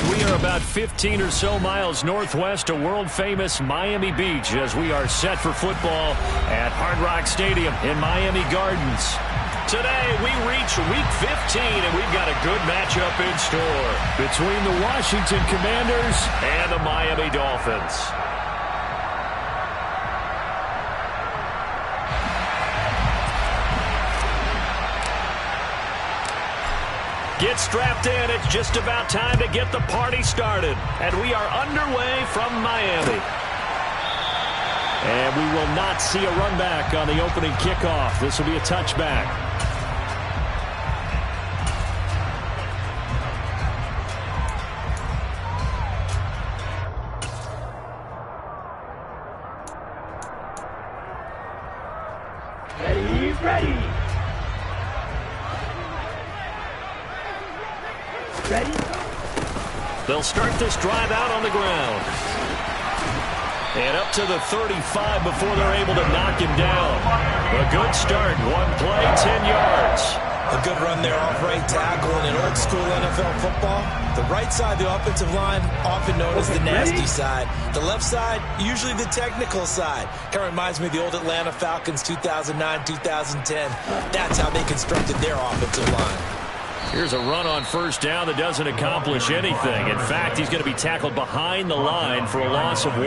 We are about 15 or so miles northwest of world-famous Miami Beach as we are set for football at Hard Rock Stadium in Miami Gardens. Today, we reach Week 15, and we've got a good matchup in store between the Washington Commanders and the Miami Dolphins. Get strapped in. It's just about time to get the party started. And we are underway from Miami. And we will not see a run back on the opening kickoff. This will be a touchback. Ready. They'll start this drive out on the ground. And up to the 35 before they're able to knock him down. A good start. One play, 10 yards. A good run there off right tackle in an old-school NFL football. The right side, the offensive line, often known as the nasty side. The left side, usually the technical side. Kind of reminds me of the old Atlanta Falcons 2009, 2010. That's how they constructed their offensive line. Here's a run on first down that doesn't accomplish anything. In fact, he's going to be tackled behind the line for a loss of 1.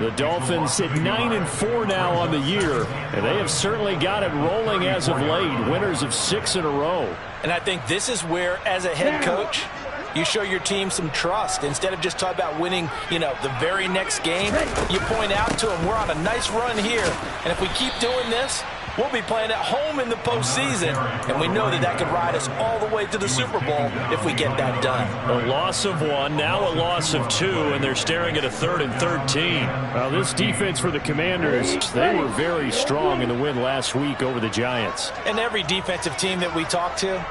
The Dolphins sit 9-4 now on the year, and they have certainly got it rolling as of late. Winners of 6 in a row. And I think this is where, as a head coach, you show your team some trust. Instead of just talking about winning, the very next game, you point out to them, we're on a nice run here. And if we keep doing this, we'll be playing at home in the postseason, and we know that could ride us all the way to the Super Bowl if we get that done. A loss of 1, now a loss of 2, and they're staring at a 3rd and 13. Well, this defense for the Commanders, they were very strong in the win last week over the Giants. And every defensive team that we talk to,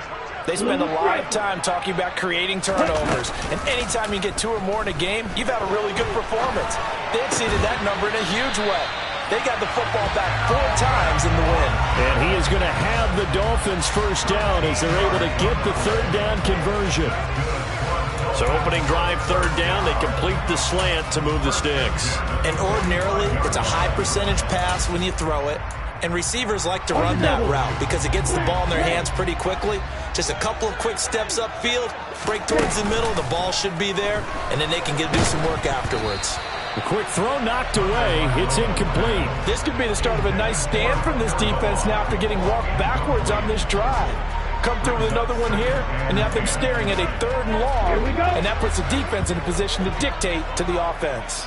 they spend a lot of time talking about creating turnovers. And anytime you get 2 or more in a game, you've had a really good performance. They exceeded that number in a huge way. They got the football back 4 times in the win. And he is going to have the Dolphins first down as they're able to get the 3rd down conversion. So opening drive 3rd down, they complete the slant to move the sticks. And ordinarily, it's a high percentage pass when you throw it. And receivers like to run that route because it gets the ball in their hands pretty quickly. Just a couple of quick steps upfield, break towards the middle, the ball should be there, and then they can do some work afterwards. A quick throw knocked away. It's incomplete. This could be the start of a nice stand from this defense now after getting walked backwards on this drive. Come through with another one here, and you have them staring at a 3rd and long, and that puts the defense in a position to dictate to the offense.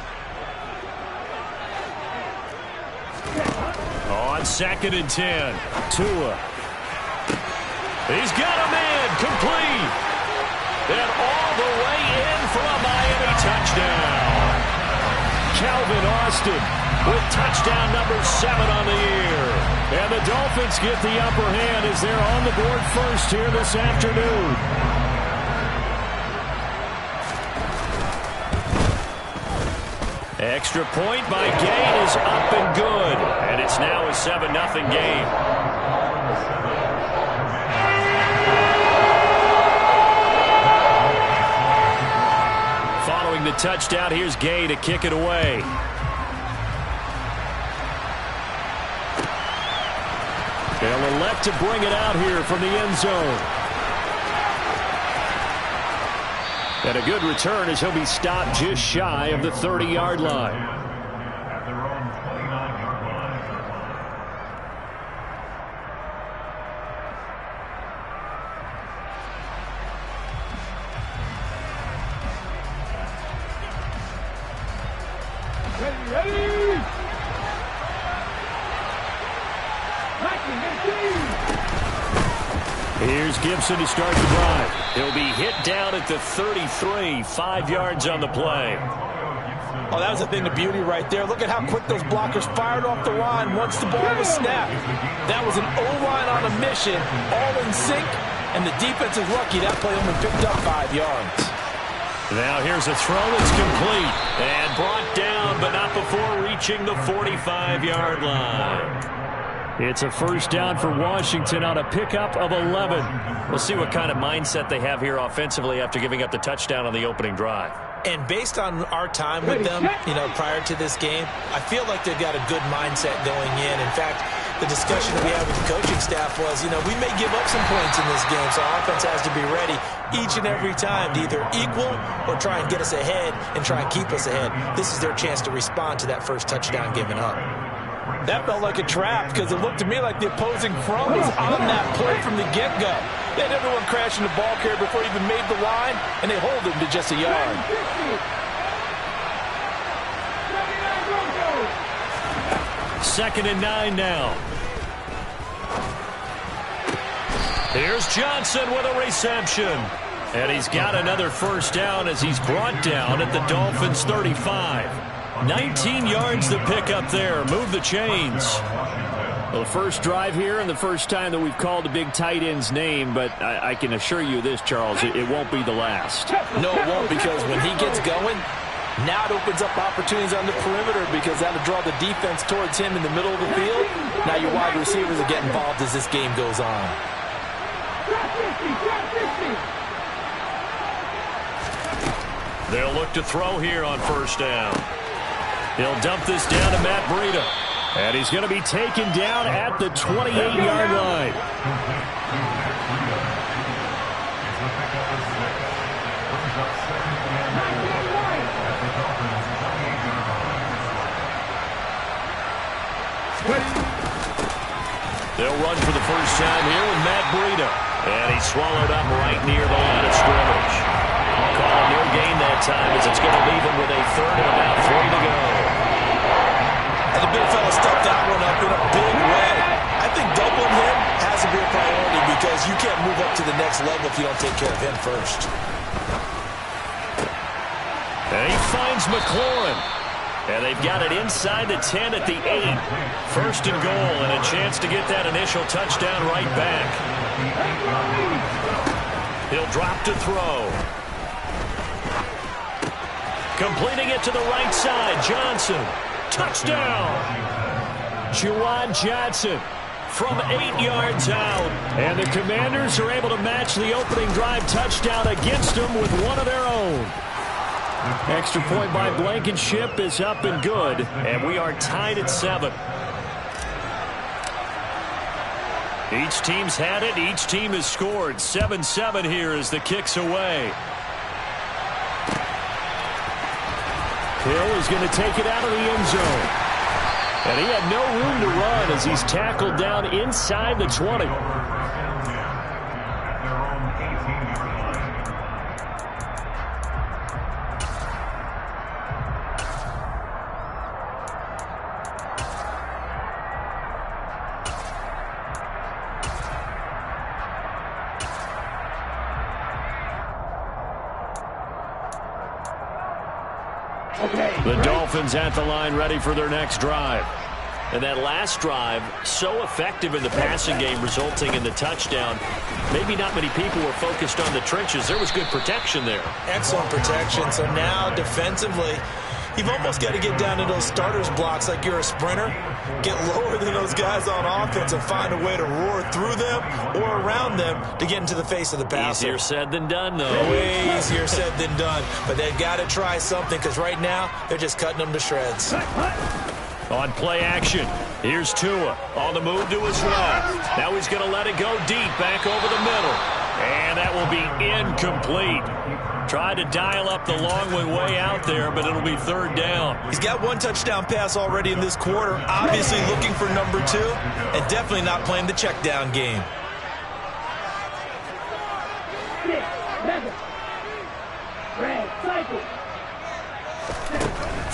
On 2nd and 10, Tua. He's got a man complete. And all the way in for a Miami touchdown. Calvin Austin with touchdown number 7 on the year. And the Dolphins get the upper hand as they're on the board first here this afternoon. Extra point by Gay is up and good. And it's now a 7-0 game. Following the touchdown, here's Gay to kick it away. They'll elect to bring it out here from the end zone. And a good return as he'll be stopped just shy of the 30-yard line. Here's Gibson to start the drive. He'll be hit down at the 33, 5 yards on the play. Oh, that was a thing of beauty right there. Look at how quick those blockers fired off the line once the ball was snapped. That was an O-line on a mission, all in sync, and the defense is lucky that play only picked up 5 yards. Now here's a throw that's complete and brought down, but not before reaching the 45-yard line. It's a first down for Washington on a pickup of 11. We'll see what kind of mindset they have here offensively after giving up the touchdown on the opening drive. And based on our time with them, prior to this game, I feel like they've got a good mindset going in. In fact, the discussion that we had with the coaching staff was, we may give up some points in this game, so our offense has to be ready each and every time to either equal or try and get us ahead and try and keep us ahead. This is their chance to respond to that first touchdown given up. That felt like a trap because it looked to me like the opposing front was on that play from the get-go. They had everyone crashing the ball carrier before he even made the line, and they hold him to just a yard. Second and 9 now. Here's Johnson with a reception. And he's got another first down as he's brought down at the Dolphins' 35. 19 yards to pick up there. Move the chains. Well, the first drive here and the first time that we've called a big tight end's name, but I can assure you this, Charles, it won't be the last. No, it won't, because when he gets going, now it opens up opportunities on the perimeter because that'll draw the defense towards him in the middle of the field. Now your wide receivers will get involved as this game goes on. They'll look to throw here on first down. He'll dump this down to Matt Breida. And he's going to be taken down at the 28-yard line. They'll run for the first time here with Matt Breida. And he's swallowed up right near the line of scrimmage. Call no gain that time as it's going to leave him with a third and about 3 to go. And the big fella stepped that one up in a big way. I think doubling him has to be a priority because you can't move up to the next level if you don't take care of him first. And he finds McLaurin. And they've got it inside the 10 at the 8. First and goal and a chance to get that initial touchdown right back. He'll drop to throw. Completing it to the right side, Johnson. Touchdown! Juwan Johnson from 8 yards out. And the Commanders are able to match the opening drive touchdown against them with one of their own. Extra point by Blankenship is up and good. And we are tied at 7. Each team's had it. Each team has scored. 7-7 here as the kick's away. Hill is going to take it out of the end zone. And he had no room to run as he's tackled down inside the 20. The Dolphins at the line ready for their next drive. And that last drive, so effective in the passing game, resulting in the touchdown. Maybe not many people were focused on the trenches. There was good protection there. Excellent protection. So now defensively, you've almost got to get down to those starters blocks like you're a sprinter. Get lower than those guys on offense and find a way to roar through them or around them to get into the face of the passer. Easier said than done, though. Way easier said than done. But they've got to try something because right now they're just cutting them to shreds. On play action, here's Tua on the move to his left. Now he's going to let it go deep back over the middle. And that will be incomplete. Tried to dial up the long way out there, but it'll be third down. He's got one touchdown pass already in this quarter. Obviously looking for number 2 and definitely not playing the check down game.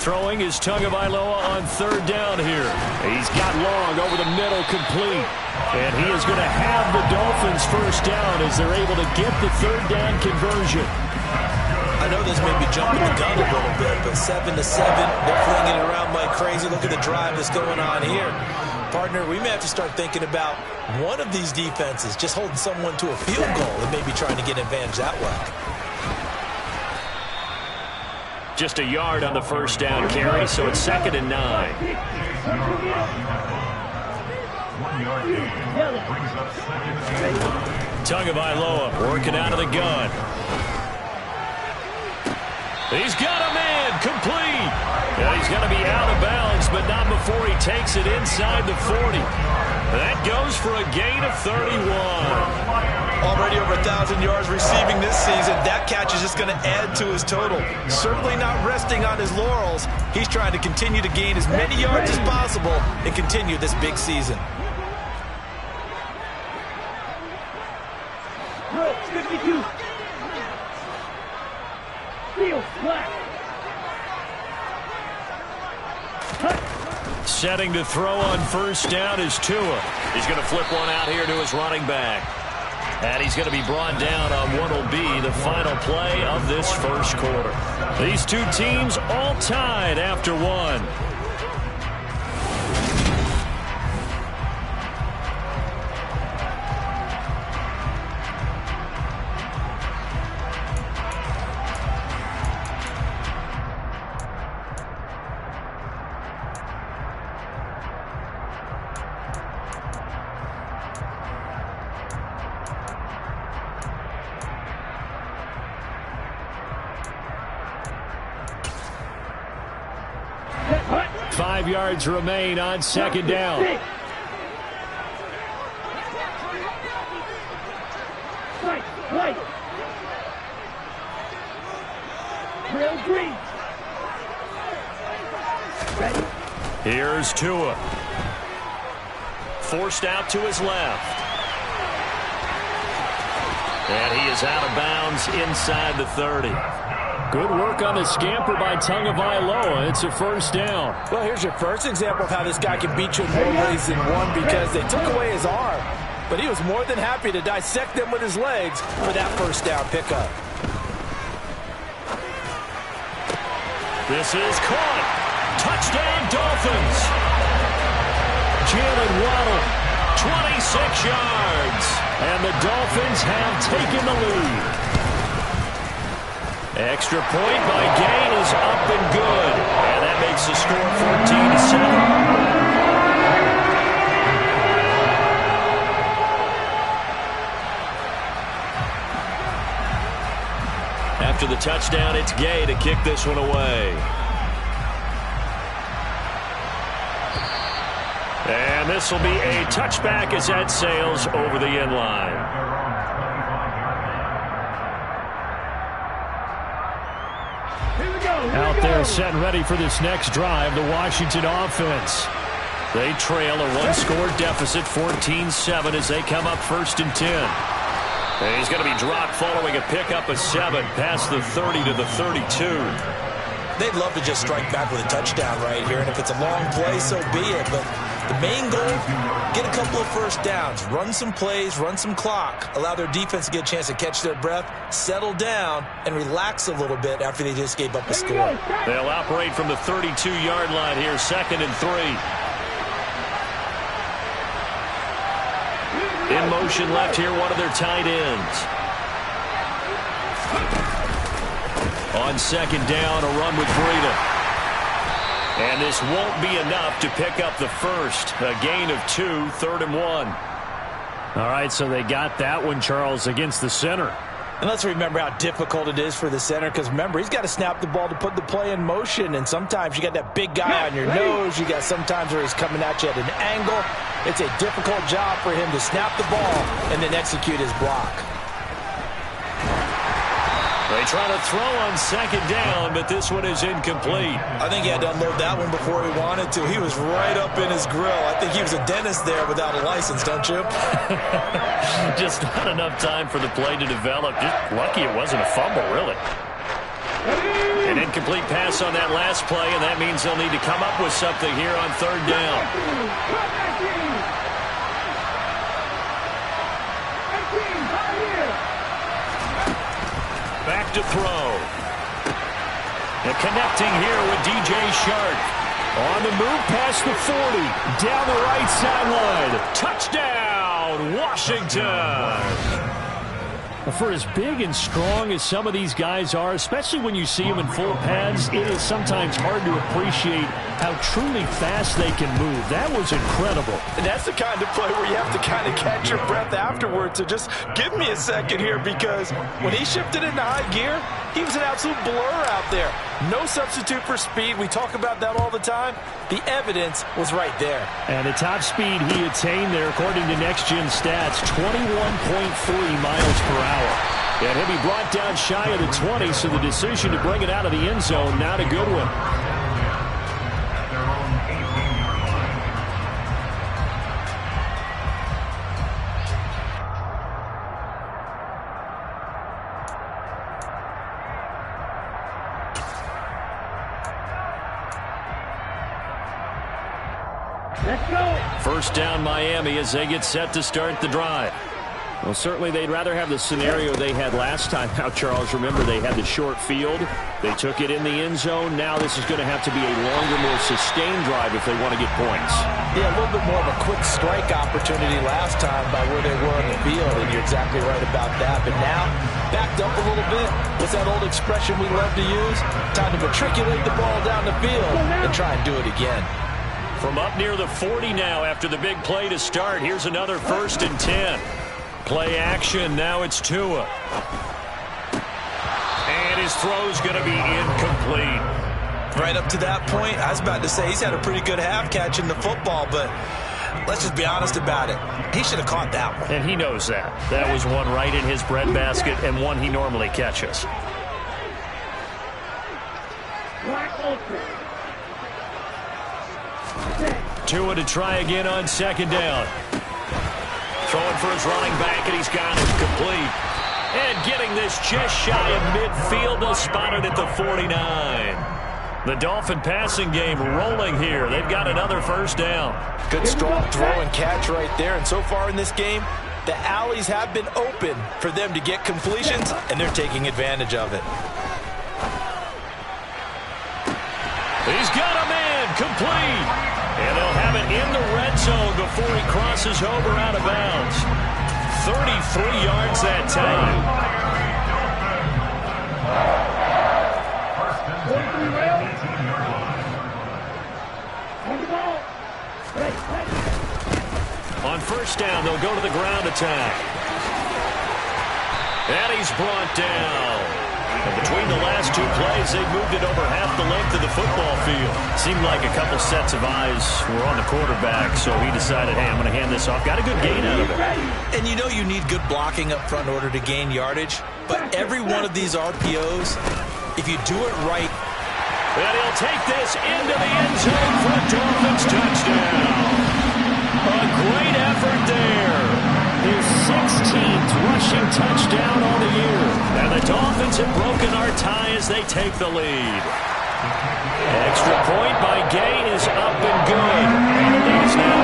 Throwing is Tagovailoa on third down here. He's got long over the middle, complete. And he is going to have the Dolphins first down as they're able to get the third down conversion. I know this may be jumping the gun a little bit, but 7-7, they're flinging it around like crazy. Look at the drive that's going on here. Partner, we may have to start thinking about one of these defenses just holding someone to a field goal and maybe trying to get an advantage that way. Just a yard on the first down carry, so it's 2nd and 9. Tagovailoa working out of the gun. He's got a man, complete. Yeah, he's going to be out of bounds, but not before he takes it inside the 40. That goes for a gain of 31. Already over 1,000 yards receiving this season. That catch is just going to add to his total. Certainly not resting on his laurels. He's trying to continue to gain as many yards as possible and continue this big season. 52. Field flat. Setting to throw on first down is Tua. He's going to flip one out here to his running back. And he's going to be brought down on what will be the final play of this first quarter. These two teams all tied after one. Hut. 5 yards remain on second down. Right, right. Trail green. Ready. Here's Tua. Forced out to his left. And he is out of bounds inside the 30. Good work on the scamper by Tagovailoa. It's a first down. Well, here's your first example of how this guy can beat you in more ways than one, because they took away his arm. But he was more than happy to dissect them with his legs for that first down pickup. This is caught. Touchdown, Dolphins. Jalen Waddle, 26 yards. And the Dolphins have taken the lead. Extra point by Gay is up and good. And that makes the score 14-7. After the touchdown, it's Gay to kick this one away. And this will be a touchback as that sails over the end line. Out there set and ready for this next drive, the Washington offense. They trail a one-score deficit, 14-7, as they come up 1st and 10. And he's going to be dropped following a pickup of 7 past the 30 to the 32. They'd love to just strike back with a touchdown right here, and if it's a long play, so be it. But the main goal, get a couple of first downs, run some plays, run some clock, allow their defense to get a chance to catch their breath, settle down, and relax a little bit after they just gave up a score. They'll operate from the 32-yard line here, 2nd and 3. In motion left here, one of their tight ends. On 2nd down, a run with Breida. And this won't be enough to pick up the first. A gain of 2, 3rd and 1. All right, so they got that one, Charles, against the center. And let's remember how difficult it is for the center, because remember, he's got to snap the ball to put the play in motion, and sometimes you got that big guy on your nose. You got sometimes where he's coming at you at an angle. It's a difficult job for him to snap the ball and then execute his block. They try to throw on 2nd down, but this one is incomplete. I think he had to unload that one before he wanted to. He was right up in his grill. I think he was a dentist there without a license, don't you? Just not enough time for the play to develop. Just lucky it wasn't a fumble, really. An incomplete pass on that last play, and that means they'll need to come up with something here on 3rd down. Back to throw. And connecting here with DJ Shark. On the move past the 40. Down the right sideline. Touchdown, Washington. For as big and strong as some of these guys are, especially when you see them in full pads, it is sometimes hard to appreciate how truly fast they can move. That was incredible. And that's the kind of play where you have to kind of catch your breath afterwards. So just give me a second here, because when he shifted into high gear, he was an absolute blur out there. No substitute for speed. We talk about that all the time. The evidence was right there. And the top speed he attained there, according to Next Gen Stats, 21.3 miles per hour. And he'll be brought down shy of the 20, so the decision to bring it out of the end zone, not a good one. Let's go. First down Miami as they get set to start the drive. Well, certainly they'd rather have the scenario they had last time out, Charles. Remember, they had the short field. They took it in the end zone. Now this is going to have to be a longer, more sustained drive if they want to get points. Yeah, a little bit more of a quick strike opportunity last time by where they were on the field, and you're exactly right about that. But now, backed up a little bit. What's that old expression we love to use? Time to matriculate the ball down the field and try and do it again. From up near the 40 now after the big play to start. Here's another 1st and 10. Play action. Now it's Tua. And his throw's going to be incomplete. Right up to that point, I was about to say he's had a pretty good half catching the football, but let's just be honest about it. He should have caught that one. And he knows that. That was one right in his breadbasket and one he normally catches. Tua to try again on 2nd down. Throwing for his running back, and he's got it complete. And getting this just shy of midfield. They'll spot it at the 49. The Dolphin passing game rolling here. They've got another 1st down. Good strong throw and catch right there. And so far in this game, the alleys have been open for them to get completions, and they're taking advantage of it. He's got a man complete. And they'll have it in the red zone before he crosses over out of bounds. 33 yards that time. On 1st down, they'll go to the ground attack. And he's brought down. And between the last 2 plays, they've moved it over half the length of the football field. Seemed like a couple sets of eyes were on the quarterback, so he decided, hey, I'm going to hand this off. Got a good gain out of it. And you know you need good blocking up front in order to gain yardage, but every one of these RPOs, if you do it right. And he'll take this into the end zone for a Dolphins touchdown. A great effort there. His 16th rushing touchdown on the year. And the Dolphins have broken our tie as they take the lead. Extra point by Gay is up and good. And the lead is now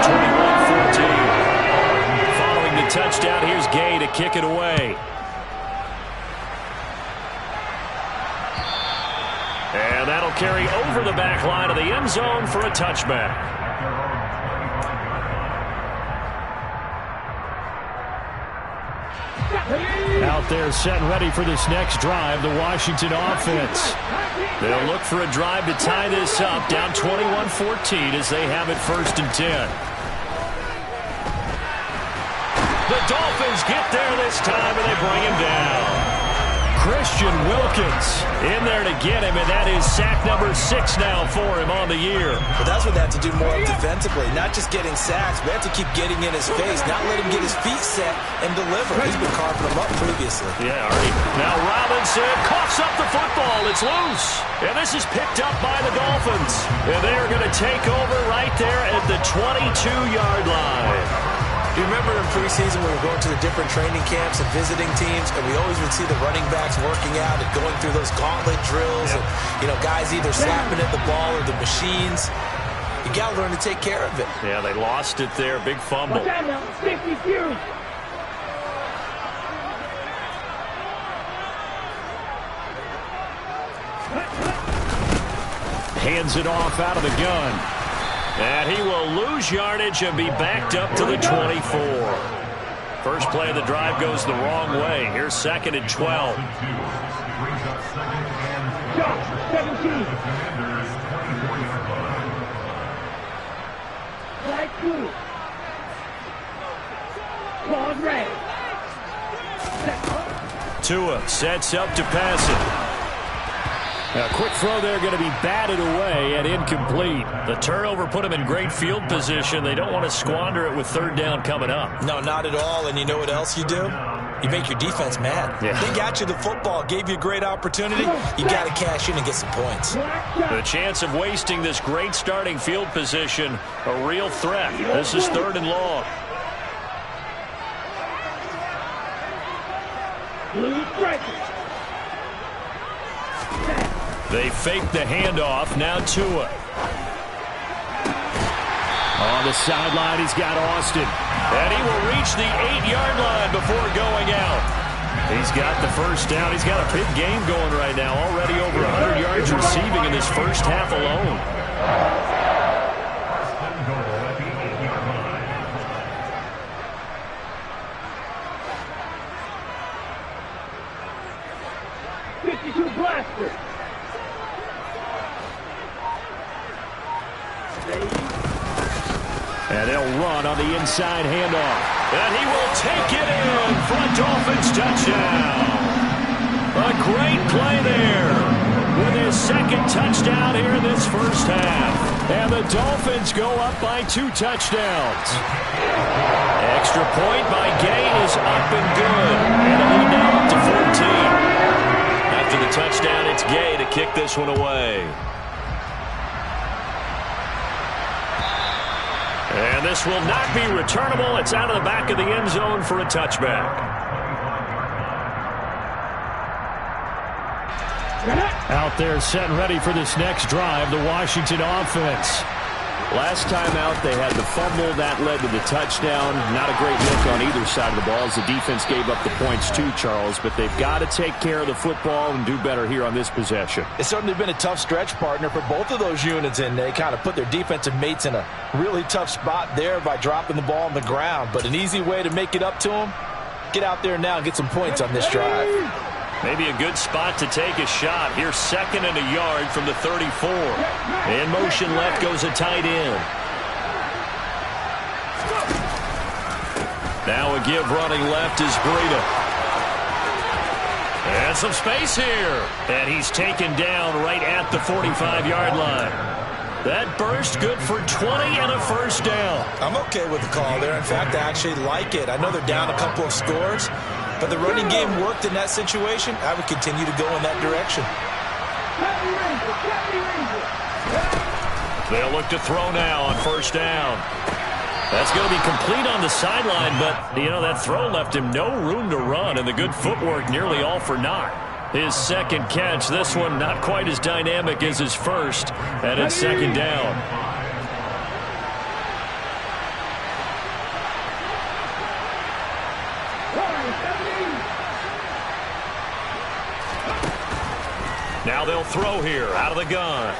21-14. Following the touchdown, here's Gay to kick it away. And that'll carry over the back line of the end zone for a touchback. Out there set and ready for this next drive, the Washington offense. They'll look for a drive to tie this up, down 21-14 as they have it 1st and 10. The Dolphins get there this time, and they bring him down. Christian Wilkins in there to get him, and that is sack number 6 now for him on the year. But that's what they have to do more of defensively, not just getting sacks, but have to keep getting in his face, not let him get his feet set and deliver. He's been carving them up previously. Yeah, already. Now Robinson coughs up the football. It's loose. And this is picked up by the Dolphins. And they are going to take over right there at the 22-yard line. Do you remember in preseason when we were going to the different training camps and visiting teams, and we always would see the running backs working out and going through those gauntlet drills, and, you know, guys either slapping at the ball or the machines. You got to learn to take care of it. Yeah, they lost it there. Big fumble. Watch out now. Safety Fury. Hands it off out of the gun. And he will lose yardage and be backed up to the 24. First play of the drive goes the wrong way. Here's 2nd and 12. Shot, 17. Flag 2. Claws red. Tua sets up to pass it. A quick throw there going to be batted away and incomplete. The turnover put him in great field position. They don't want to squander it with 3rd down coming up. No, not at all. And you know what else you do? You make your defense mad. Yeah. They got you the football, gave you a great opportunity. You got to cash in and get some points. The chance of wasting this great starting field position, a real threat. This is 3rd and long. Blue strikers. They fake the handoff. Now Tua. On the sideline, he's got Austin. And he will reach the 8-yard line before going out. He's got the first down. He's got a big game going right now. Already over 100 yards receiving in this first half alone. Blaster. And they'll run on the inside handoff. And he will take it in for a Dolphins touchdown. A great play there with his 2nd touchdown here in this first half. And the Dolphins go up by 2 touchdowns. Extra point by Gay is up and good. And it'll be now up to 14. After the touchdown, it's Gay to kick this one away. And this will not be returnable. It's out of the back of the end zone for a touchback. Out there set and ready for this next drive, the Washington offense. Last time out, they had the fumble. That led to the touchdown. Not a great look on either side of the ball as the defense gave up the points too, Charles. But they've got to take care of the football and do better here on this possession. It's certainly been a tough stretch, partner, for both of those units, and they kind of put their defensive mates in a really tough spot there by dropping the ball on the ground. But an easy way to make it up to them, get out there now and get some points on this drive. Maybe a good spot to take a shot. Here's 2nd and a yard from the 34. In motion left goes a tight end. Now a give running left is Breida. And some space here. And he's taken down right at the 45-yard line. That burst good for 20 and a first down. I'm okay with the call there. In fact, I actually like it. I know they're down a couple of scores, but the running game worked in that situation. I would continue to go in that direction. They'll look to throw now on first down. That's going to be complete on the sideline, but, you know, that throw left him no room to run, and the good footwork nearly all for naught. His 2nd catch, this one not quite as dynamic as his first, and it's 2nd down. Now they'll throw here out of the gun.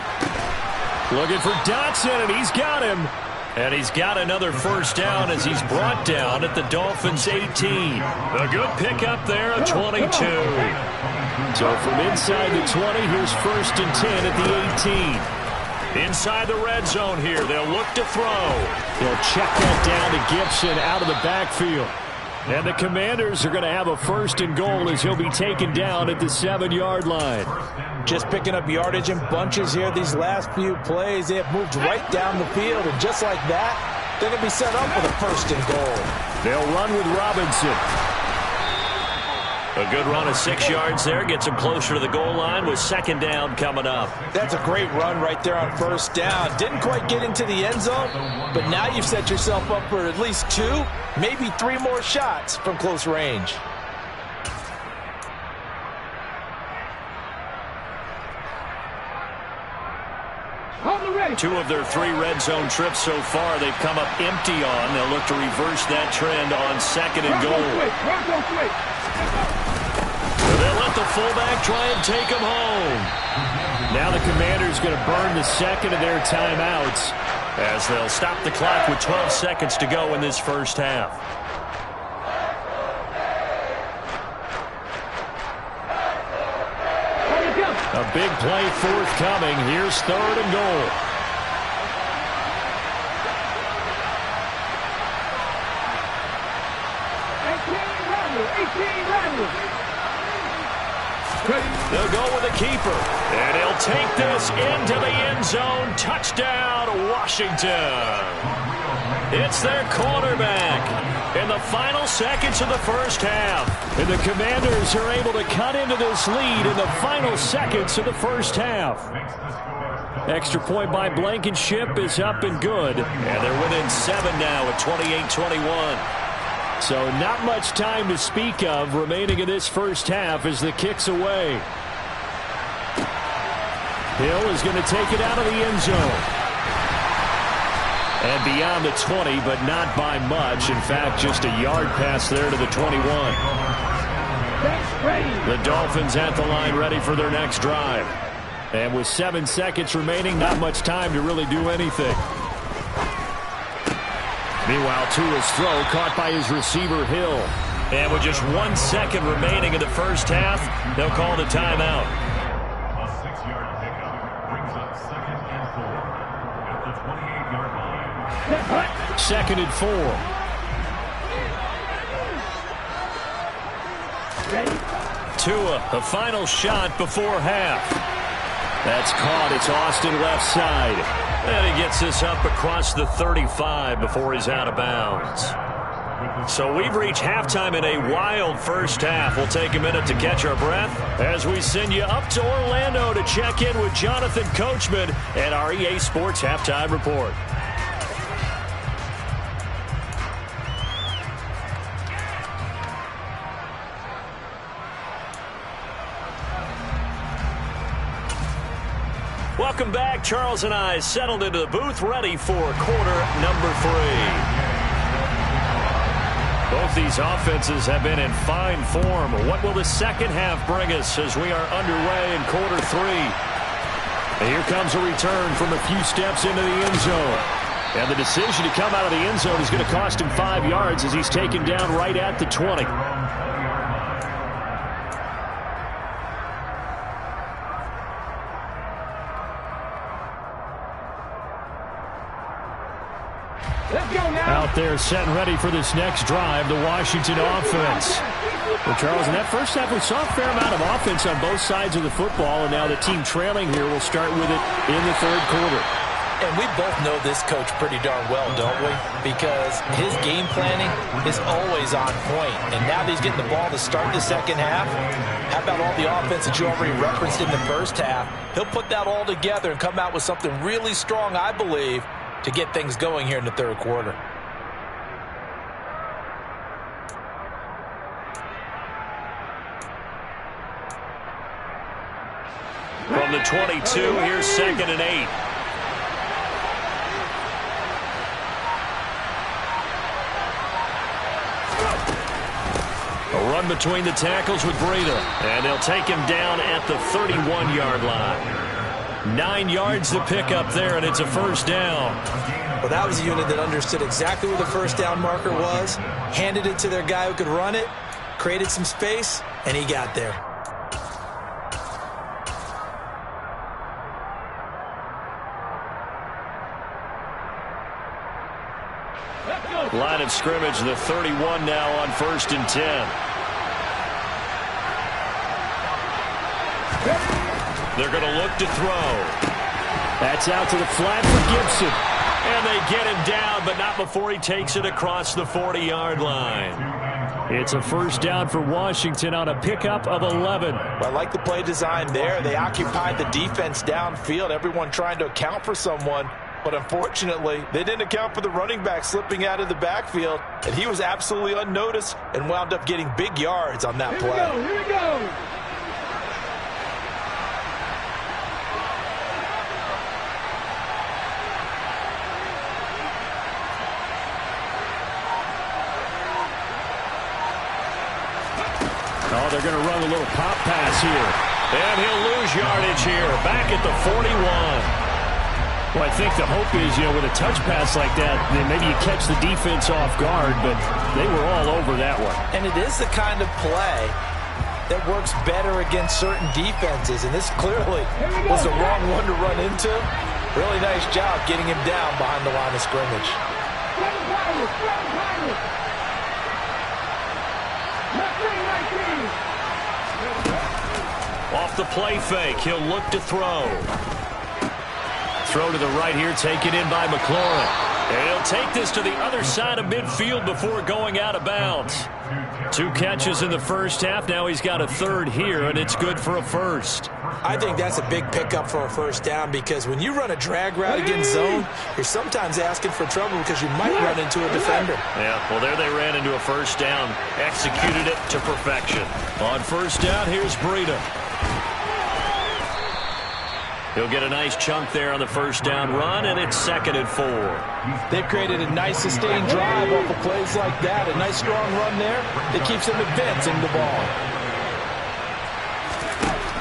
Looking for Dotson, and he's got him. And he's got another first down as he's brought down at the Dolphins' 18. A good pickup there, a 22. So from inside the 20, here's 1st and 10 at the 18. Inside the red zone here, they'll look to throw. They'll check that down to Gibson out of the backfield. And the Commanders are going to have a 1st and goal as he'll be taken down at the 7-yard line. Just picking up yardage in bunches here these last few plays. They have moved right down the field, and just like that, they're going to be set up with a 1st and goal. They'll run with Robinson. A good run of 6 yards there. Gets him closer to the goal line with 2nd down coming up. That's a great run right there on first down. Didn't quite get into the end zone, but now you've set yourself up for at least 2, maybe 3 more shots from close range. Two of their 3 red zone trips so far they've come up empty on. They'll look to reverse that trend on 2nd and goal. They'll let the fullback try and take him home. Now the Commanders going to burn the 2nd of their timeouts as they'll stop the clock with 12 seconds to go in this first half. A big play forthcoming. Here's 3rd and goal. They'll go with a keeper. And he'll take this into the end zone. Touchdown, Washington. It's their quarterback in the final seconds of the first half. And the Commanders are able to cut into this lead in the final seconds of the first half. Extra point by Blankenship is up and good. And they're within 7 now at 28-21. So not much time to speak of remaining in this first half as the kick's away. Hill is going to take it out of the end zone. And beyond the 20, but not by much. In fact, just a yard pass there to the 21. The Dolphins at the line ready for their next drive. And with 7 seconds remaining, not much time to really do anything. Meanwhile, Tua's throw caught by his receiver, Hill. And with just 1 second remaining in the first half, they'll call the timeout. A 6-yard pickup brings up 2nd and 4 at the 28-yard line. 2nd and 4. Tua, the final shot before half. That's caught. It's Austin left side. And he gets this up across the 35 before he's out of bounds. So we've reached halftime in a wild first half. We'll take a minute to catch our breath as we send you up to Orlando to check in with Jonathan Coachman and our EA Sports Halftime Report. Welcome back. Charles and I settled into the booth ready for quarter number 3. Both these offenses have been in fine form. What will the second half bring us as we are underway in quarter 3? And here comes a return from a few steps into the end zone. And the decision to come out of the end zone is going to cost him 5 yards as he's taken down right at the 20. Out there set and ready for this next drive, the Washington offense. Well, Charles, in that first half, we saw a fair amount of offense on both sides of the football, and now the team trailing here will start with it in the 3rd quarter. And we both know this coach pretty darn well, don't we? Because his game planning is always on point. And now that he's getting the ball to start the second half, how about all the offense that you already referenced in the first half? He'll put that all together and come out with something really strong, I believe, to get things going here in the 3rd quarter. From the 22, here's 2nd and 8. A run between the tackles with Breida, and they'll take him down at the 31-yard line. 9 yards to pick up there, and it's a first down. Well, that was a unit that understood exactly where the first down marker was, handed it to their guy who could run it, created some space, and he got there. Line of scrimmage, the 31 now on 1st and 10. They're going to look to throw. That's out to the flat for Gibson. And they get him down, but not before he takes it across the 40-yard line. It's a first down for Washington on a pickup of 11. Well, I like the play design there. They occupied the defense downfield, everyone trying to account for someone. But unfortunately, they didn't account for the running back slipping out of the backfield, and he was absolutely unnoticed and wound up getting big yards on that play. Here we go. Oh, they're going to run a little pop pass here. And he'll lose yardage here, back at the 41. Well, I think the hope is, with a touch pass like that, then maybe you catch the defense off guard, but they were all over that one. And it is the kind of play that works better against certain defenses, and this clearly was the wrong one to run into. Really nice job getting him down behind the line of scrimmage. Off the play fake, he'll look to throw. Throw to the right here, taken in by McLaurin. And he'll take this to the other side of midfield before going out of bounds. 2 catches in the first half. Now he's got a third here, and it's good for a first. I think that's a big pickup for a first down because when you run a drag route against zone, you're sometimes asking for trouble because you might run into a defender. Yeah, well, there they ran into a first down. Executed it to perfection. On first down, here's Breida. He'll get a nice chunk there on the first down run, and it's 2nd and 4. They've created a nice sustained drive off of plays like that. A nice strong run there that keeps them advancing the ball.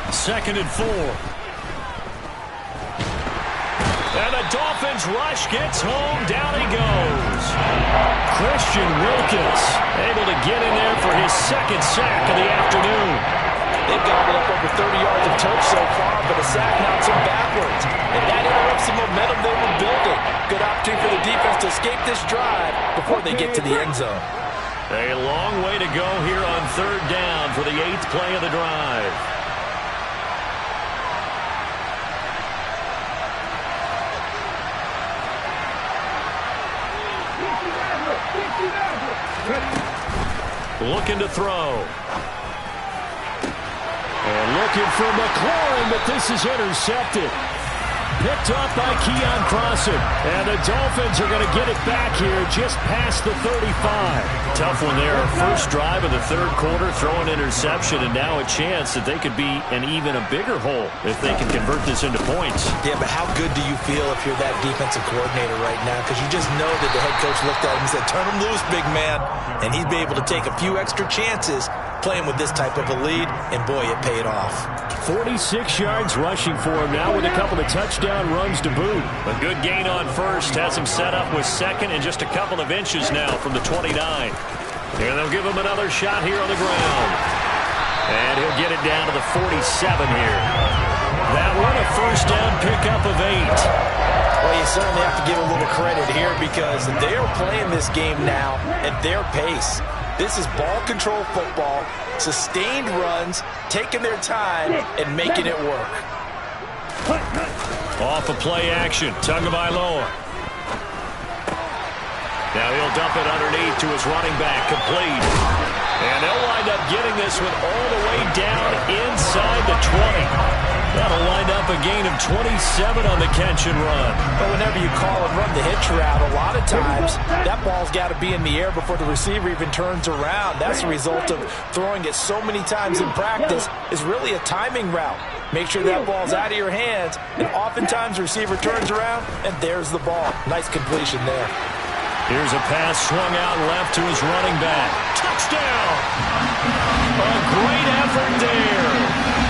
2nd and 4. And the Dolphins rush gets home. Down he goes. Christian Wilkins able to get in there for his 2nd sack of the afternoon. They've gobbled up over 30 yards of turf so far, but a sack knocks them backwards. And that interrupts the momentum they were building. Good opportunity for the defense to escape this drive before they get to the end zone. A long way to go here on 3rd down for the 8th play of the drive. Looking to throw. And looking for McLaurin, but this is intercepted. Picked off by Keon Crossen. And the Dolphins are going to get it back here just past the 35. Tough one there. First drive of the 3rd quarter, throw an interception, and now a chance that they could be an even a bigger hole if they can convert this into points. Yeah, but how good do you feel if you're that defensive coordinator right now? Because you just know that the head coach looked at him and said, turn him loose, big man. And he'd be able to take a few extra chances playing with this type of a lead, and boy, it paid off. 46 yards rushing for him now with a couple of touchdown runs to boot. A good gain on first has him set up with 2nd and just a couple of inches now from the 29. And they'll give him another shot here on the ground. And he'll get it down to the 47 here. That one a first down pickup of 8. Well, you certainly have to give a little credit here because they are playing this game now at their pace. This is ball control football, sustained runs, taking their time, and making it work. Off of play action, Tagovailoa. Now he'll dump it underneath to his running back, complete. And they'll wind up getting this one all the way down inside the 20. That'll wind up a gain of 27 on the catch and run. But whenever you call and run the hitch route, a lot of times that ball's got to be in the air before the receiver even turns around. That's the result of throwing it so many times in practice is really a timing route. Make sure that ball's out of your hands, and oftentimes the receiver turns around, and there's the ball. Nice completion there. Here's a pass swung out left to his running back. Touchdown! A great effort there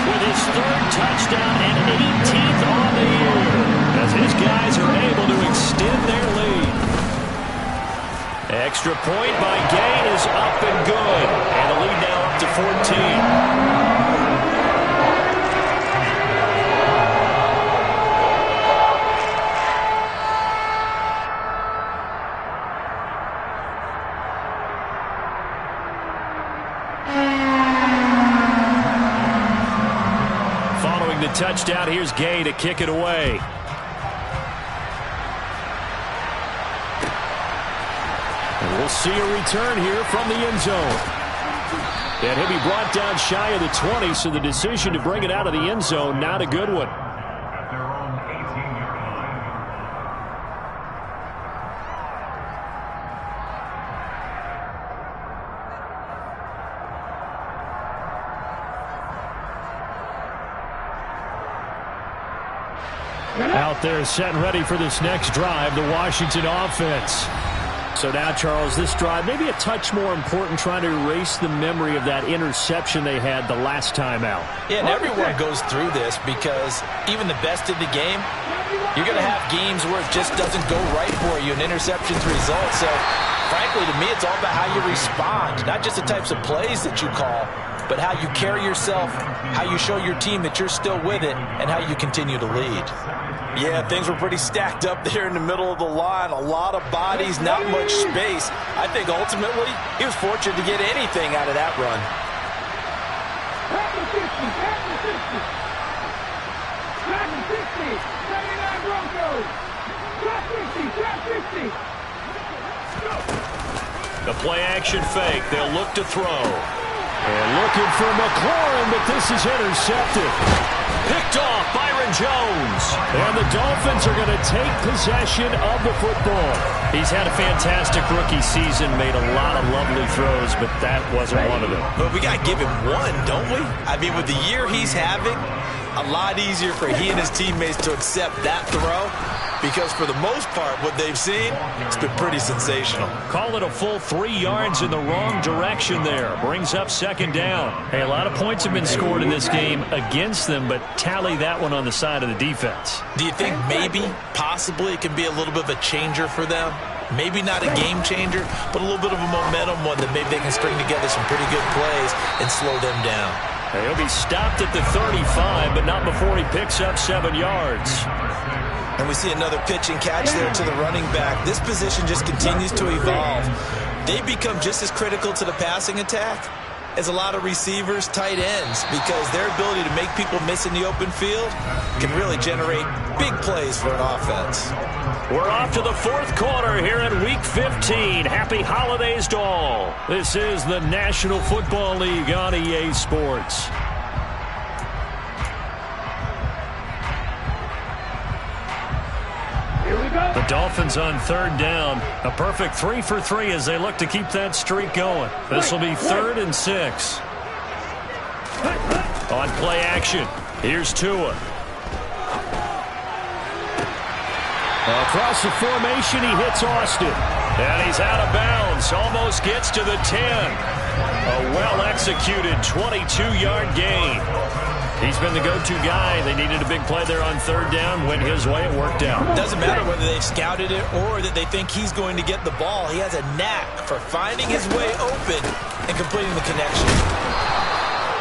with his 3rd touchdown and 18th on the year as his guys are able to extend their lead. Extra point by Gain is up and good. And the lead now up to 14. The touchdown, here's Gay to kick it away. And we'll see a return here from the end zone. And he'll be brought down shy of the 20, so the decision to bring it out of the end zone, not a good one. At their own 18-yard line. Out there set and ready for this next drive, the Washington offense. So now, Charles, this drive maybe a touch more important, trying to erase the memory of that interception they had the last time out. Yeah, and everyone goes through this because even the best in the game, you're going to have games where it just doesn't go right for you, and interceptions result. So, frankly, to me, it's all about how you respond, not just the types of plays that you call. but how you carry yourself, how you show your team that you're still with it, and how you continue to lead. Yeah, things were pretty stacked up there in the middle of the line. A lot of bodies, not much space. I think ultimately he was fortunate to get anything out of that run. Back to 50, back to 60. Back to 60, 79 Broncos. Drop 50, drop 50. The play action fake. They'll look to throw. And looking for McLaurin, but this is intercepted. Picked off Byron Jones. And the Dolphins are going to take possession of the football. He's had a fantastic rookie season, made a lot of lovely throws, but that wasn't one of them. But we got to give him one, don't we? I mean, with the year he's having, a lot easier for he and his teammates to accept that throw. Because for the most part, what they've seen, it's been pretty sensational. Call it a full 3 yards in the wrong direction there. Brings up second down. Hey, a lot of points have been scored in this game against them, but tally that one on the side of the defense. Do you think maybe, possibly, it can be a little bit of a changer for them? Maybe not a game changer, but a little bit of a momentum one that maybe they can string together some pretty good plays and slow them down. He'll be stopped at the 35, but not before he picks up 7 yards. And we see another pitch and catch there to the running back. This position just continues to evolve. They become just as critical to the passing attack as a lot of receivers, tight ends, because their ability to make people miss in the open field can really generate big plays for an offense. We're off to the fourth quarter here in Week 15. Happy holidays to all. This is the National Football League on EA Sports. The Dolphins on third down. A perfect 3 for 3 as they look to keep that streak going. This will be 3rd and 6. On play action, here's Tua. Across the formation, he hits Austin. And he's out of bounds. Almost gets to the 10. A well-executed 22-yard gain. He's been the go-to guy. They needed a big play there on third down. Went his way. It worked out. Doesn't matter whether they've scouted it or that they think he's going to get the ball. He has a knack for finding his way open and completing the connection.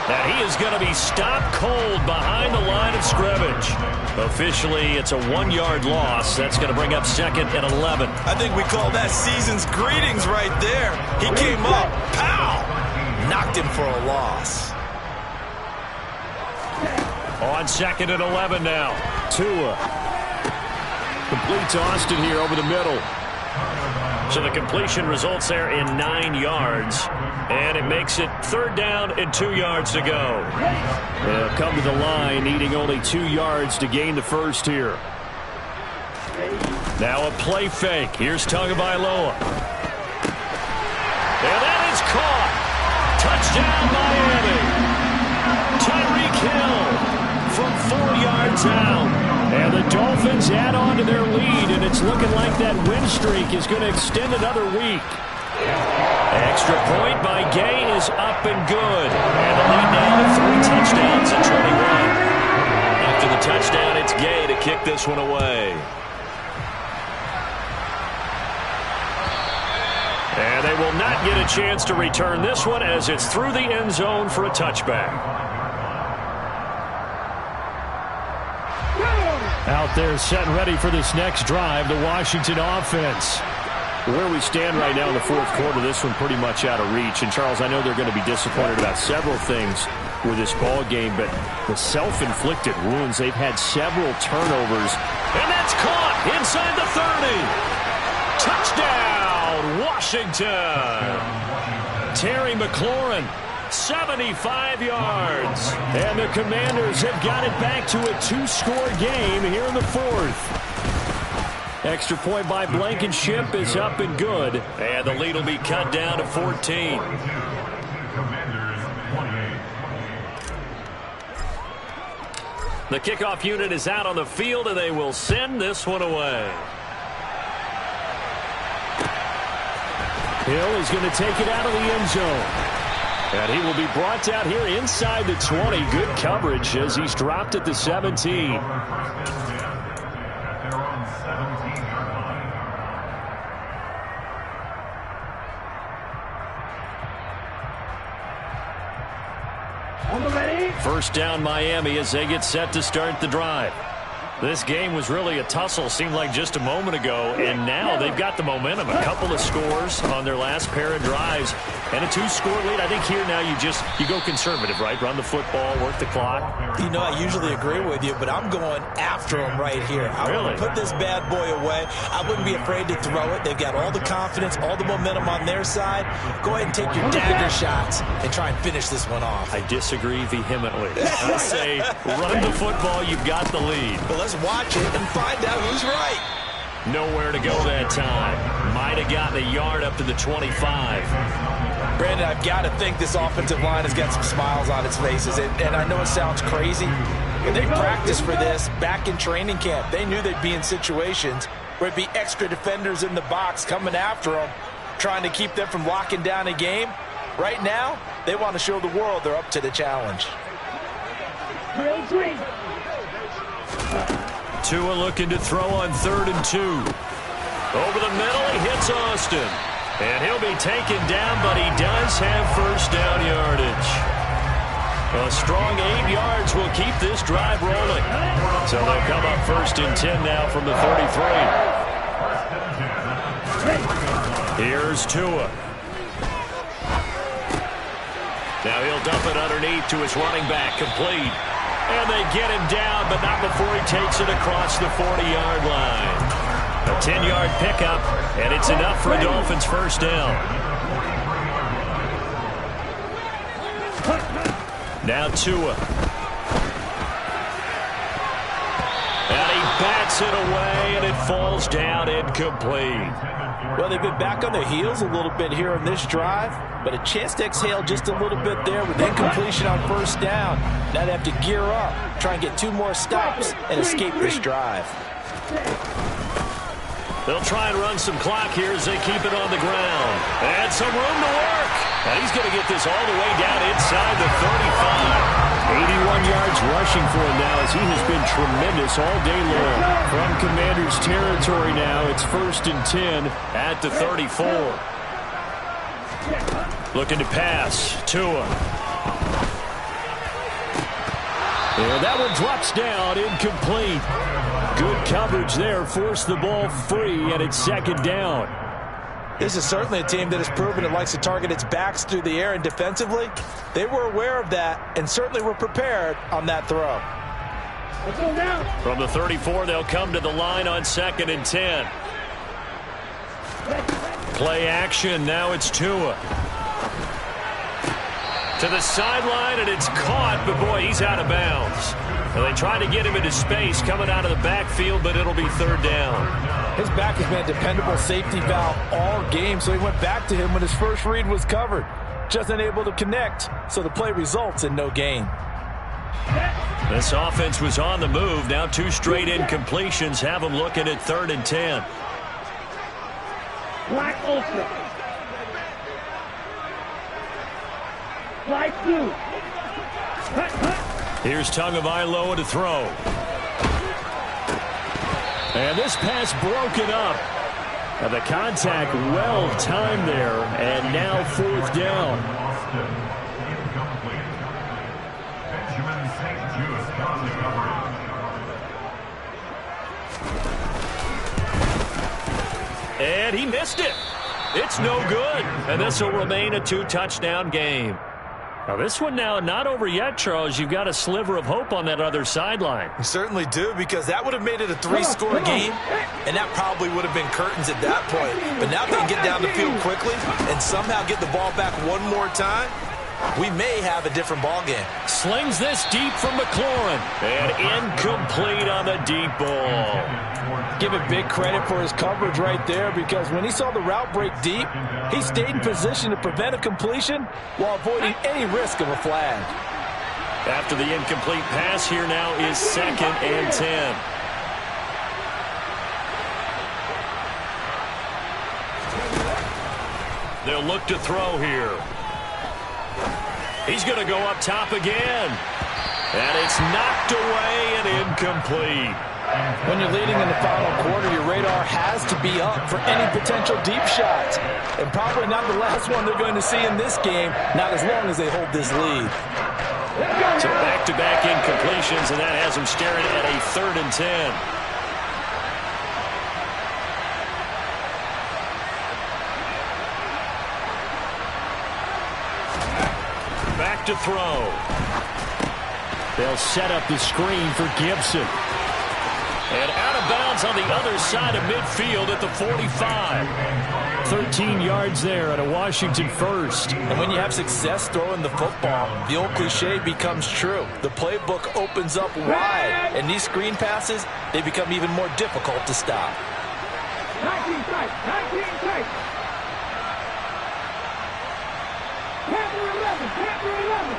And he is going to be stopped cold behind the line of scrimmage. Officially, it's a 1-yard loss. That's going to bring up 2nd and 11. I think we call that season's greetings right there. He came up, pow, knocked him for a loss. On 2nd and 11 now. Tua completes Austin here over the middle. So the completion results there in 9 yards. And it makes it 3rd down and 2 yards to go. They'll come to the line needing only 2 yards to gain the first here. Now a play fake. Here's Tagovailoa. And that is caught. Touchdown Miami. Tyreek Hill from 4 yards out. And the Dolphins add on to their lead, and it's looking like that win streak is going to extend another week. Extra point by Gay is up and good. And the lead now to 3 touchdowns and 21. After the touchdown, it's Gay to kick this one away. And they will not get a chance to return this one as it's through the end zone for a touchback. Out there set and ready for this next drive, the Washington offense. Where we stand right now in the fourth quarter, this one pretty much out of reach. And, Charles, I know they're going to be disappointed about several things with this ball game, but the self-inflicted wounds, they've had several turnovers. And that's caught inside the 30. Touchdown, Washington. Terry McLaurin. 75 yards. And the Commanders have got it back to a 2-score game here in the fourth. Extra point by Blankenship is up and good. And the lead will be cut down to 14. The kickoff unit is out on the field, and they will send this one away. Hill is going to take it out of the end zone. And he will be brought down here inside the 20. Good coverage as he's dropped at the 17. On the ready. First down Miami as they get set to start the drive. This game was really a tussle, seemed like just a moment ago, and now they've got the momentum. A couple of scores on their last pair of drives, and a 2-score lead. I think here now you go conservative, right? Run the football, work the clock. You know, I usually agree with you, but I'm going after them right here. I want to put this bad boy away. I wouldn't be afraid to throw it. They've got all the confidence, all the momentum on their side. Go ahead and take your dagger shots and try and finish this one off. I disagree vehemently. I say run the football, you've got the lead. Well, let's watch it and find out who's right. Nowhere to go that time. Might have gotten a yard up to the 25. Brandon, I've got to think this offensive line has got some smiles on its faces. And I know it sounds crazy, but they practiced for this back in training camp. They knew they'd be in situations where it'd be extra defenders in the box coming after them, trying to keep them from locking down a game. Right now, they want to show the world they're up to the challenge. Tua looking to throw on 3rd and 2. Over the middle, he hits Austin. And he'll be taken down, but he does have first down yardage. A strong 8 yards will keep this drive rolling. So they'll come up 1st and 10 now from the 33. Here's Tua. Now he'll dump it underneath to his running back, complete. And they get him down, but not before he takes it across the 40-yard line. A 10-yard pickup, and it's enough for a Dolphins first down. Now Tua. And he bats it away, and it falls down incomplete. Well, they've been back on their heels a little bit here on this drive, but a chance to exhale just a little bit there with incompletion on first down. Now they have to gear up, try and get 2 more stops, and escape this drive. They'll try and run some clock here as they keep it on the ground. And some room to work. And he's going to get this all the way down inside the 35. 81 yards rushing for him now as he has been tremendous all day long. From Commander's territory now, it's 1st and 10 at the 34. Looking to pass. Tua. And that one drops down, incomplete. Good coverage there, forced the ball free, and it's 2nd down. This is certainly a team that has proven it likes to target its backs through the air, and defensively, they were aware of that and certainly were prepared on that throw. From the 34, they'll come to the line on 2nd and 10. Play action, now it's Tua. To the sideline, and it's caught, but boy, he's out of bounds. And they try to get him into space coming out of the backfield, but it'll be 3rd down. His back has been a dependable safety valve all game, so he went back to him when his first read was covered. Just unable to connect, so the play results in no gain. This offense was on the move. Now 2 straight incompletions have them looking at 3rd and 10. Black Ultra. Black Blue. Here's Tagovailoa to throw. And this pass broken up. And the contact well timed there. And now 4th down. Incomplete. Benjamin St. Just on the coverage. And he missed it. It's no good. And this will remain a 2-touchdown game. Now this one now not over yet, Charles. You've got a sliver of hope on that other sideline. You certainly do, because that would have made it a 3-score game, and that probably would have been curtains at that point. But now if they can get down the field quickly and somehow get the ball back one more time, we may have a different ball game. Slings this deep from McLaurin. And incomplete on the deep ball. Give it big credit for his coverage right there, because when he saw the route break deep, he stayed in position to prevent a completion while avoiding any risk of a flag. After the incomplete pass, here now is 2nd and 10. They'll look to throw here. He's going to go up top again. And it's knocked away and incomplete. When you're leading in the final quarter, your radar has to be up for any potential deep shots. And probably not the last one they're going to see in this game, not as long as they hold this lead. So back-to-back incompletions, and that has him staring at a 3rd and 10. Back to throw. They'll set up the screen for Gibson. And out of bounds on the other side of midfield at the 45. 13 yards there at a Washington first. And when you have success throwing the football, the old cliche becomes true. The playbook opens up wide, and these screen passes, they become even more difficult to stop. 19 tight, 19 tight. Panther 11, Panther 11.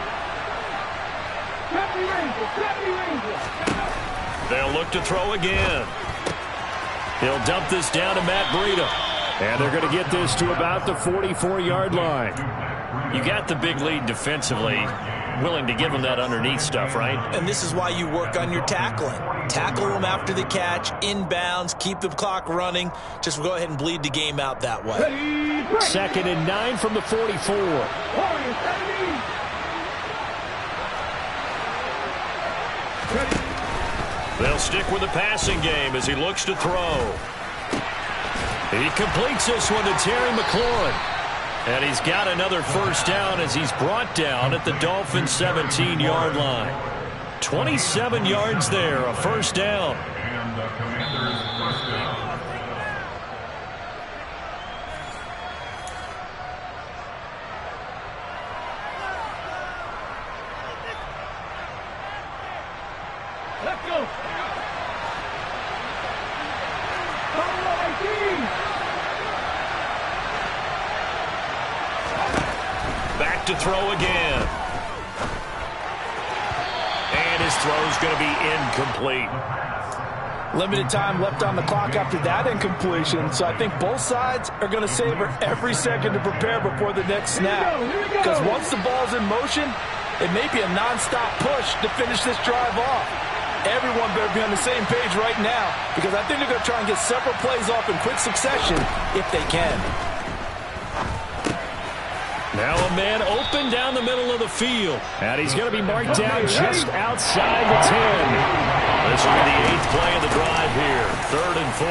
Deputy Ranger. They'll look to throw again. He'll dump this down to Matt Breida. And they're going to get this to about the 44-yard line. You got the big lead defensively. Willing to give them that underneath stuff, right? And this is why you work on your tackling. Tackle them after the catch, inbounds, keep the clock running. Just go ahead and bleed the game out that way. 2nd and 9 from the 44. They'll stick with the passing game as he looks to throw. He completes this one to Terry McLaurin. And he's got another first down as he's brought down at the Dolphins' 17-yard line. 27 yards there, a first down. And the Commanders' first down. Let's go. Back to throw again. And his throw's going to be incomplete. Limited time left on the clock after that incompletion, so I think both sides are going to savor every second to prepare before the next snap. Because once the ball's in motion, it may be a non-stop push to finish this drive off. Everyone better be on the same page right now, because I think they're going to try and get several plays off in quick succession if they can. Now a man open down the middle of the field. And he's going to be marked down just outside the 10. This will be the 8th play of the drive here. 3rd and 4.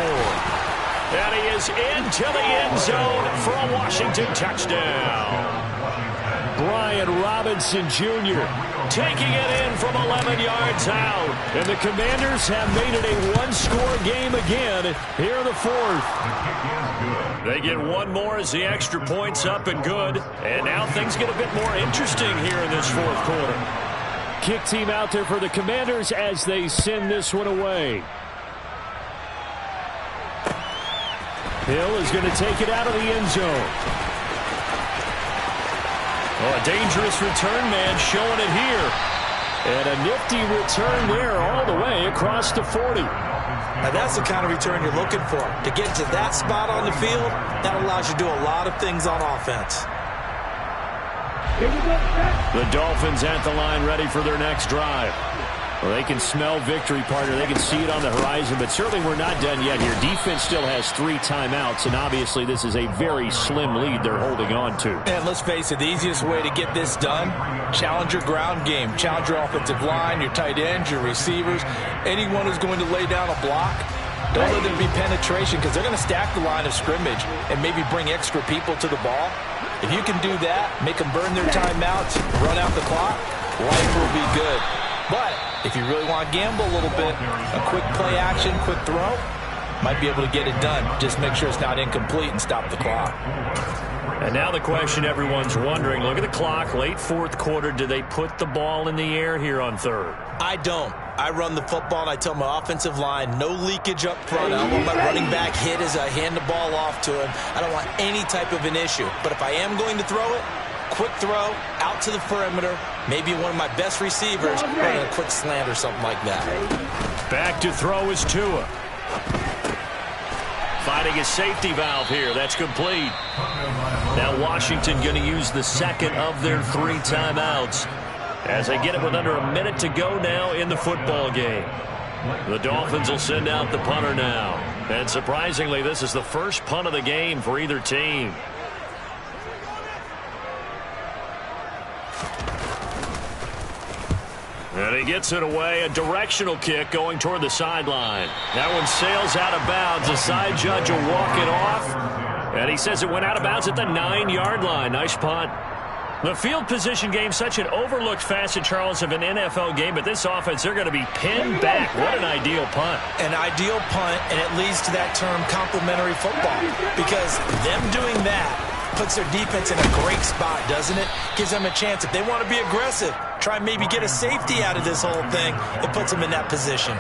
And he is into the end zone for a Washington touchdown. Brian Robinson Jr. taking it in from 11 yards out. And the Commanders have made it a one-score game again here in the 4th. They get one more as the extra point's up and good. And now things get a bit more interesting here in this 4th quarter. Kick team out there for the Commanders as they send this one away. Hill is going to take it out of the end zone. Oh, a dangerous return man showing it here. And a nifty return there all the way across the 40. Now that's the kind of return you're looking for. To get to that spot on the field, that allows you to do a lot of things on offense. The Dolphins at the line ready for their next drive. Well, they can smell victory, partner. They can see it on the horizon, but certainly we're not done yet here. Defense still has 3 timeouts, and obviously this is a very slim lead they're holding on to. And let's face it, the easiest way to get this done, challenge your ground game. Challenge your offensive line, your tight ends, your receivers, anyone who's going to lay down a block. Don't let there be penetration because they're going to stack the line of scrimmage and maybe bring extra people to the ball. If you can do that, make them burn their timeouts, run out the clock, life will be good. But if you really want to gamble a little bit, a quick play action, quick throw, might be able to get it done. Just make sure it's not incomplete and stop the clock. And now the question everyone's wondering, look at the clock, late 4th quarter, do they put the ball in the air here on 3rd? I don't. I run the football and I tell my offensive line, no leakage up front. I don't want my running back hit as I hand the ball off to him. I don't want any type of an issue. But if I am going to throw it, quick throw, out to the perimeter, maybe one of my best receivers running a quick slant or something like that. Back to throw is Tua. Finding a safety valve here. That's complete. Now Washington going to use the 2nd of their 3 timeouts as they get it with under a minute to go now in the football game. The Dolphins will send out the punter now. And surprisingly, this is the first punt of the game for either team. And he gets it away, a directional kick going toward the sideline. That one sails out of bounds. The side judge will walk it off. And he says it went out of bounds at the 9-yard line. Nice punt. The field position game, such an overlooked facet, Charles, of an NFL game, but this offense, they're going to be pinned back. What an ideal punt. An ideal punt, and it leads to that term complementary football, because them doing that puts their defense in a great spot, doesn't it? Gives them a chance. If they want to be aggressive, try and maybe get a safety out of this whole thing, it puts them in that position.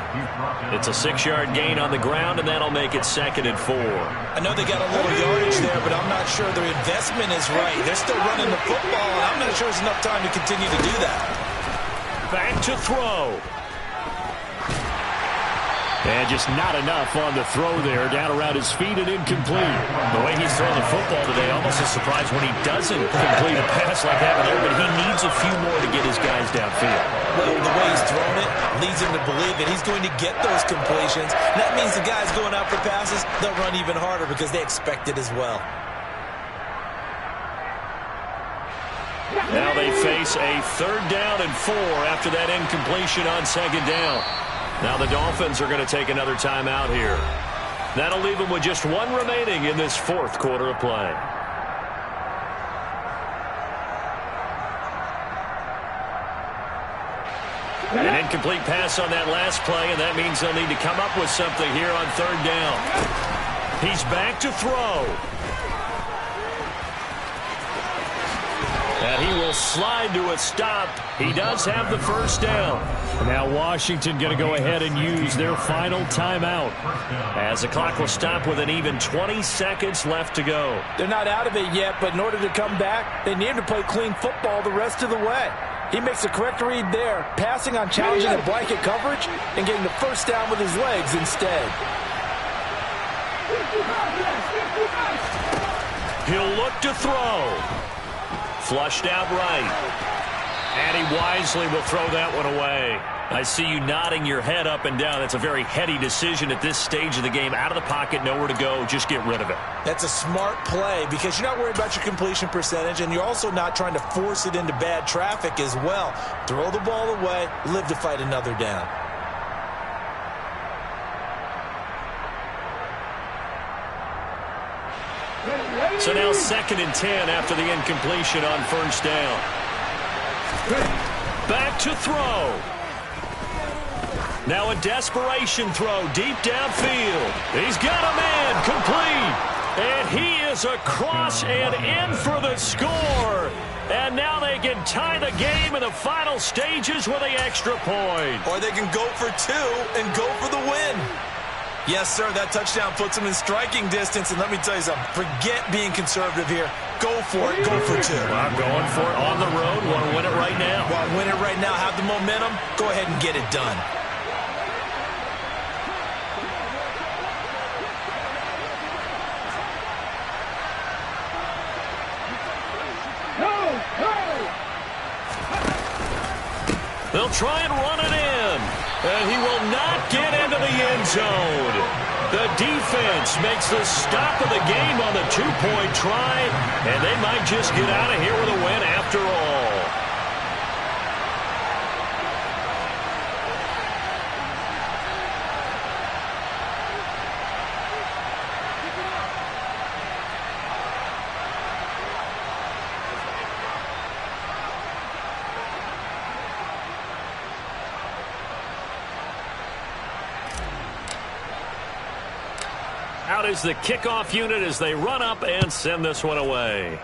It's a 6-yard gain on the ground, and that'll make it 2nd and 4. I know they got a little yardage there, but I'm not sure their investment is right. They're still running the football, and I'm not sure there's enough time to continue to do that. Back to throw. And just not enough on the throw there. Down around his feet and incomplete. The way he's throwing the football today, almost a surprise when he doesn't complete a pass like that there, but he needs a few more to get his guys downfield. Well, the way he's thrown it leads him to believe that he's going to get those completions. And that means the guys going out for passes, they'll run even harder because they expect it as well. Now they face a 3rd down and 4 after that incompletion on 2nd down. Now the Dolphins are going to take another timeout here. That'll leave them with just 1 remaining in this 4th quarter of play. An incomplete pass on that last play, and that means they'll need to come up with something here on 3rd down. He's back to throw. And he will slide to a stop. He does have the 1st down. Now Washington going to go ahead and use their final timeout, as the clock will stop with an even 20 seconds left to go. They're not out of it yet, but in order to come back, they need to play clean football the rest of the way. He makes the correct read there, passing on challenging the blanket coverage and getting the 1st down with his legs instead. He'll look to throw. Flushed out right. And he wisely will throw that one away. I see you nodding your head up and down. That's a very heady decision at this stage of the game. Out of the pocket, nowhere to go. Just get rid of it. That's a smart play because you're not worried about your completion percentage, and you're also not trying to force it into bad traffic as well. Throw the ball away, live to fight another down. So now 2nd and 10 after the incompletion on 1st down. Back to throw. Now a desperation throw deep downfield. He's got a man complete. And he is across and in for the score. And now they can tie the game in the final stages with the extra point. Or they can go for 2 and go for the win. Yes, sir, that touchdown puts them in striking distance. And let me tell you something, forget being conservative here. Go for it, go for 2. I'm going for it on the road. Want to win it right now. Want to win it right now, have the momentum, go ahead and get it done. They'll try and run it in. And he will not get into the end zone. The defense makes the stop of the game on the 2-point try. And they might just get out of here with a win after all. Out is the kickoff unit as they run up and send this one away.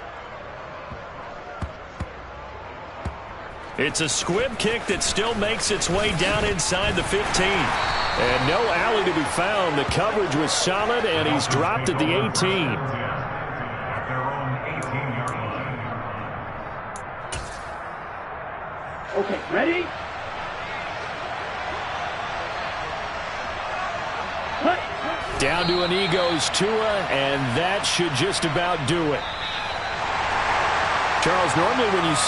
It's a squib kick that still makes its way down inside the 15. And no alley to be found. The coverage was solid, and he's dropped at the 18. At their own 18-yard line. Okay, ready? Down to an knee goes Tua, and that should just about do it. Charles, normally when you see